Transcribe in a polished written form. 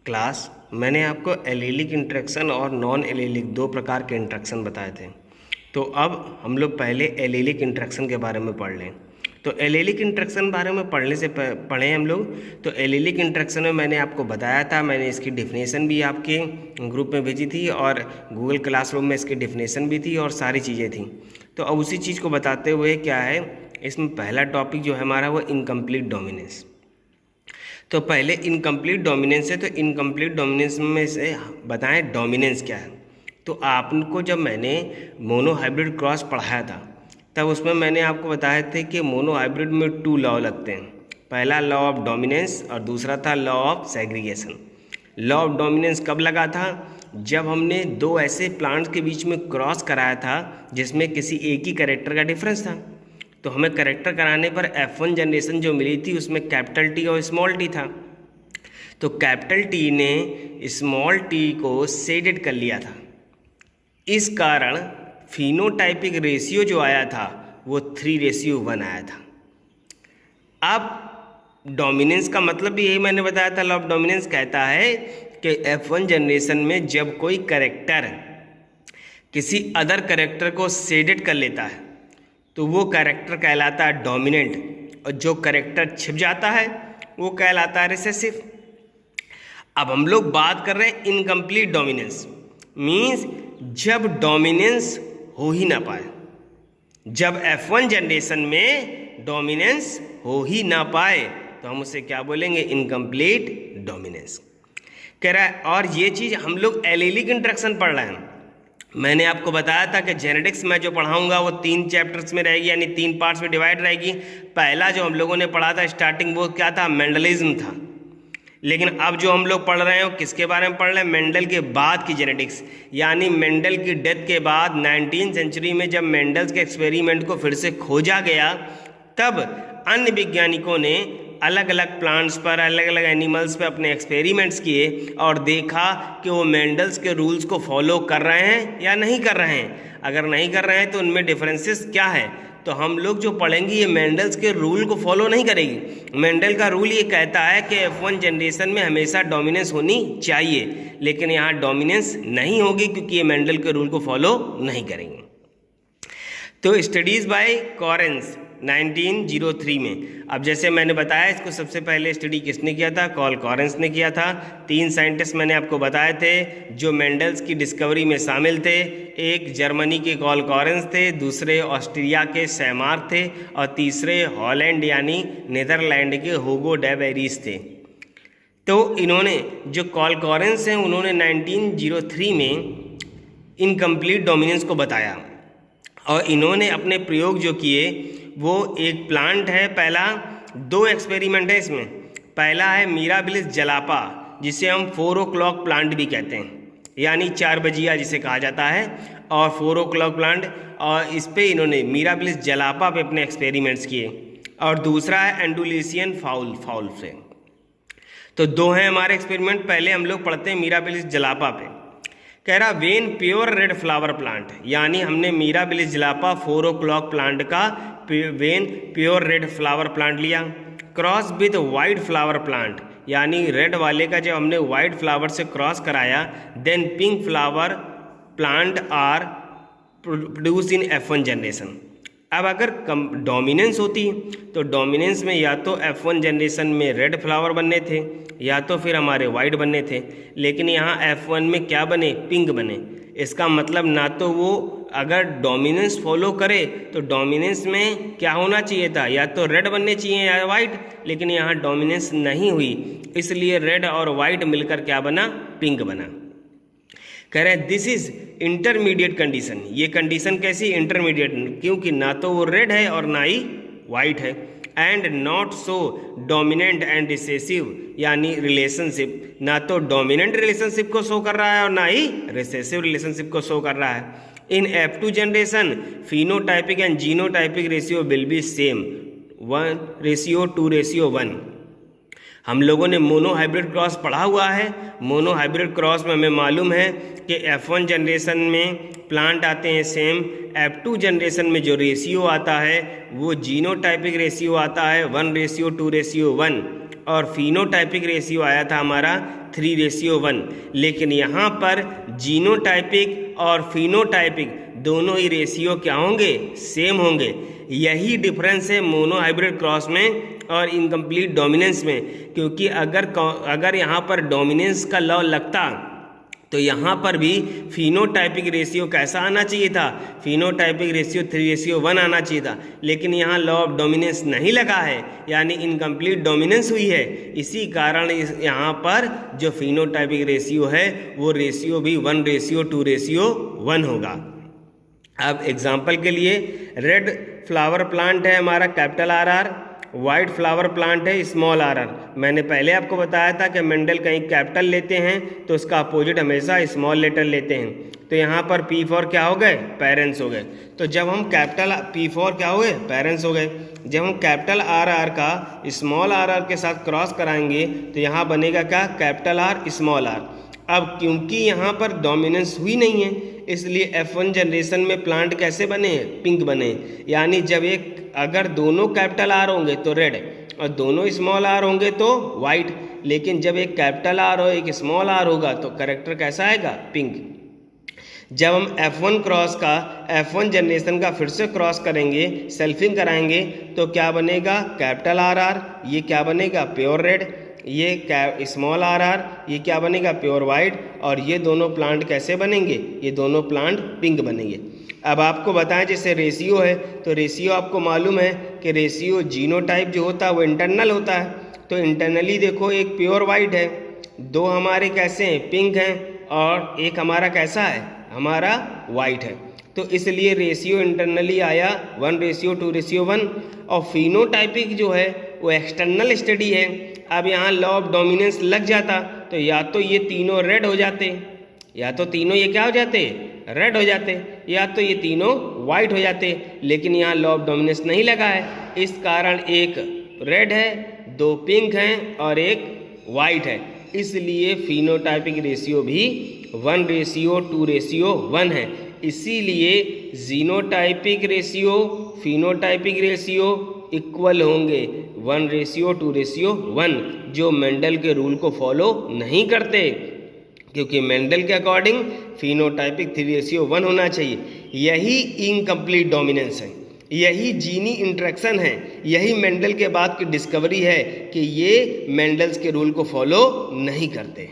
Class मैंने आपको allylic interaction और नॉन एलेलिक दो प्रकार के इंटरेक्शन बताए थे। तो अब हम लोग पहले एलेलिक इंटरेक्शन के बारे में पढ़ लें। तो एलेलिक इंटरेक्शन बारे में पढ़ने से पढ़े हम लोग। तो एलेलिक इंटरेक्शन में मैंने आपको बताया था, मैंने इसकी डिफिनेशन भी आपके ग्रुप में भेजी थी और गूगल क्लासरूम में इसकी डिफिनेशन भी थी और सारी चीज़ें थी। तो अब उसी चीज़ को बताते हुए क्या है, इसमें पहला टॉपिक जो है हमारा वो इनकम्प्लीट डोमिनेंस। तो पहले इनकम्प्लीट डोमिनेंस है, तो इनकम्प्लीट डोमिनेंस में से बताएं डोमिनेंस क्या है। तो आपको जब मैंने मोनो हाइब्रिड क्रॉस पढ़ाया था तब उसमें मैंने आपको बताए थे कि मोनो हाइब्रिड में 2 लॉ लगते हैं। पहला लॉ ऑफ डोमिनेंस और दूसरा था law of segregation. Law of dominance कब लगा था? जब हमने दो ऐसे प्लांट्स के बीच में क्रॉस कराया था जिसमें किसी एक ही कैरेक्टर का डिफरेंस था। तो हमें करेक्टर कराने पर F1 जनरेशन जो मिली थी उसमें कैपिटल टी और स्मॉल टी था। तो कैपिटल टी ने स्मॉल टी को शेडेड कर लिया था। इस कारण फिनोटाइपिक रेशियो जो आया था वो 3:1 आया था। अब डोमिनेंस का मतलब भी यही मैंने बताया था। लॉ ऑफ डोमिनेंस कहता है कि F1 जनरेशन में जब कोई करेक्टर किसी अदर करेक्टर को शेडेड कर लेता है तो वो कैरेक्टर कहलाता है डोमिनेंट, और जो कैरेक्टर छिप जाता है वो कहलाता है रिसेसिव। अब हम लोग बात कर रहे हैं इनकम्प्लीट डोमिनेंस। मीन्स जब डोमिनेंस हो ही ना पाए, जब F1 जनरेशन में डोमिनेंस हो ही ना पाए तो हम उसे क्या बोलेंगे? इनकम्प्लीट डोमिनेंस कह रहा है। और ये चीज़ हम लोग एलेलिक इंटरेक्शन पढ़ रहे हैं। मैंने आपको बताया था कि जेनेटिक्स में जो पढ़ाऊंगा वो 3 चैप्टर्स में रहेगी, यानी 3 पार्ट्स में डिवाइड रहेगी। पहला जो हम लोगों ने पढ़ा था स्टार्टिंग वो क्या था? मेंडलिज्म था। लेकिन अब जो हम लोग पढ़ रहे हैं वो किसके बारे में पढ़ रहे हैं? मेंडल के बाद की जेनेटिक्स, यानी मेंडल की डेथ के बाद 19वीं सेंचुरी में जब मेंडल्स के एक्सपेरिमेंट को फिर से खोजा गया तब अन्य वैज्ञानिकों ने अलग अलग प्लांट्स पर, अलग अलग एनिमल्स पर अपने एक्सपेरिमेंट्स किए और देखा कि वो मेंडल्स के रूल्स को फॉलो कर रहे हैं या नहीं कर रहे हैं। अगर नहीं कर रहे हैं तो उनमें डिफरेंसेस क्या है? तो हम लोग जो पढ़ेंगे ये मेंडल्स के रूल को फॉलो नहीं करेगी। मेंडल का रूल ये कहता है कि F1 जनरेशन में हमेशा डोमिनेंस होनी चाहिए, लेकिन यहाँ डोमिनेंस नहीं होगी क्योंकि ये मेंडल के रूल को फॉलो नहीं करेंगे। तो स्टडीज़ बाय कॉरेंस 1903 में, अब जैसे मैंने बताया इसको सबसे पहले स्टडी किसने किया था? कॉल कॉरेंस ने किया था। 3 साइंटिस्ट मैंने आपको बताए थे जो मेंडल्स की डिस्कवरी में शामिल थे। एक जर्मनी के कॉल कॉरेंस थे, दूसरे ऑस्ट्रिया के सैमार थे और तीसरे हॉलैंड यानी नीदरलैंड के हुगो डे वेरिस थे। तो इन्होंने जो कॉल कॉरेंस हैं उन्होंने 1903 में इनकम्प्लीट डोमिनेंस को बताया और इन्होंने अपने प्रयोग जो किए वो एक प्लांट है। पहला 2 एक्सपेरिमेंट है इसमें। पहला है मिराबिलिस जलापा जिसे हम 4 o'clock प्लांट भी कहते हैं, यानी 4 बजिया जिसे कहा जाता है, और 4 o'clock प्लांट, और इस पे इन्होंने मिराबिलिस जलापा पे अपने एक्सपेरिमेंट्स किए। और दूसरा है एंडुलेशियन फाउल से। तो 2 हैं हमारे एक्सपेरिमेंट। पहले हम लोग पढ़ते हैं मिराबिलिस जलापा पे। कह रहा when pure red flower plant, यानी हमने मिराबिलिस जलापा 4 o'clock प्लांट का when pure red flower plant लिया, cross with white flower plant, यानी रेड वाले का जब हमने वाइट फ्लावर से क्रॉस कराया then pink flower plant are produce in F1 generation. अब अगर डोमिनेंस होती तो डोमिनेंस में या तो F1 जनरेशन में रेड फ्लावर बनने थे या तो फिर हमारे वाइट बनने थे, लेकिन यहाँ F1 में क्या बने? पिंक बने। इसका मतलब ना तो वो अगर डोमिनेंस फॉलो करे तो डोमिनेंस में क्या होना चाहिए था? या तो रेड बनने चाहिए या वाइट, लेकिन यहाँ डोमिनेंस नहीं हुई, इसलिए रेड और वाइट मिलकर क्या बना? पिंक बना। कह रहे हैं दिस इज इंटरमीडिएट कंडीशन। ये कंडीशन कैसी? इंटरमीडिएट, क्योंकि ना तो वो रेड है और ना ही वाइट है। And not so dominant and recessive, यानी रिलेशनशिप ना तो डोमिनेंट रिलेशनशिप को शो कर रहा है और ना ही रिसेसिव रिलेशनशिप को शो कर रहा है। इन F2 generation phenotypic and genotypic ratio will be same 1:2:1। हम लोगों ने मोनो हाइब्रिड क्रॉस पढ़ा हुआ है। मोनो हाइब्रिड क्रॉस में हमें मालूम है कि F1 जनरेशन में प्लांट आते हैं सेम, F2 जनरेशन में जो रेशियो आता है वो जीनोटाइपिक रेशियो आता है 1:2:1, और फिनोटाइपिक रेशियो आया था हमारा 3:1, लेकिन यहाँ पर जीनोटाइपिक और फिनोटाइपिक दोनों ही रेशियो क्या होंगे, सेम होंगे। यही डिफरेंस है मोनो हाइब्रिड क्रॉस में और इनकम्प्लीट डोमिनेंस में, क्योंकि अगर यहाँ पर डोमिनेंस का लॉ लगता तो यहाँ पर भी फिनोटाइपिक रेशियो कैसा आना चाहिए था, फिनोटाइपिक रेशियो 3:1 आना चाहिए था, लेकिन यहाँ लॉ ऑफ डोमिनेंस नहीं लगा है, यानी इनकम्प्लीट डोमिनेंस हुई है। इसी कारण यहाँ पर जो फिनोटाइपिक रेशियो है वो रेशियो भी 1:2:1 होगा। अब एग्जाम्पल के लिए रेड फ्लावर प्लांट है हमारा capital RR, white flower plant है स्मॉल RR। मैंने पहले आपको बताया था कि मेंडल कहीं कैपिटल लेते हैं तो उसका अपोजिट हमेशा स्मॉल लेटर लेते हैं। तो यहाँ पर P4 क्या हो गए, पेरेंट्स हो गए। तो जब हम कैपिटल P4 क्या हो गए, पेरेंट्स हो गए। जब हम कैपिटल RR का स्मॉल RR के साथ क्रॉस कराएंगे तो यहाँ बनेगा क्या, कैपिटल R स्मॉल R। अब क्योंकि यहाँ पर डोमिनेंस हुई नहीं है इसलिए F1 जनरेशन में प्लांट कैसे बने हैं, पिंक बने। यानी जब अगर दोनों कैपिटल R होंगे तो रेड और दोनों स्मॉल R होंगे तो वाइट, लेकिन जब एक कैपिटल R और एक स्मॉल R होगा तो कैरेक्टर कैसा आएगा, पिंक। जब हम F1 क्रॉस का F1 जनरेशन का फिर से क्रॉस करेंगे, सेल्फिंग कराएंगे तो क्या बनेगा, कैपिटल RR, ये क्या बनेगा, प्योर रेड, ये स्मॉल RR, ये क्या बनेगा, प्योर वाइट, और ये दोनों प्लांट कैसे बनेंगे, ये दोनों प्लांट पिंक बनेंगे। अब आपको बताएं जैसे रेशियो है तो रेशियो आपको मालूम है कि रेशियो जीनोटाइप जो होता है वो इंटरनल होता है। तो इंटरनली देखो एक प्योर वाइट है, दो हमारे कैसे हैं, पिंक हैं, और एक हमारा कैसा है, हमारा वाइट है। तो इसलिए रेशियो इंटरनली आया 1:2:1। और फिनोटाइपिक जो है वो एक्सटर्नल स्टडी है। अब यहाँ लॉ ऑफ डोमिनेंस लग जाता तो या तो ये तीनों रेड हो जाते, या तो तीनों ये क्या हो जाते, रेड हो जाते, या तो ये तीनों वाइट हो जाते, लेकिन यहाँ लॉ ऑफ डोमिनेंस नहीं लगा है। इस कारण एक रेड है, दो पिंक हैं और एक वाइट है, इसलिए फिनोटाइपिक रेशियो भी 1:2:1 है। इसीलिए genotypic ratio phenotypic ratio equal होंगे 1:2:1, जो मेंडल के रूल को फॉलो नहीं करते, क्योंकि मेंडल के अकॉर्डिंग फिनोटाइपिक 3:1 होना चाहिए। यही इनकम्प्लीट डोमिनेंस है, यही जीनी इंटरेक्शन है, यही मेंडल के बाद की डिस्कवरी है कि ये मेंडल्स के रूल को फॉलो नहीं करते।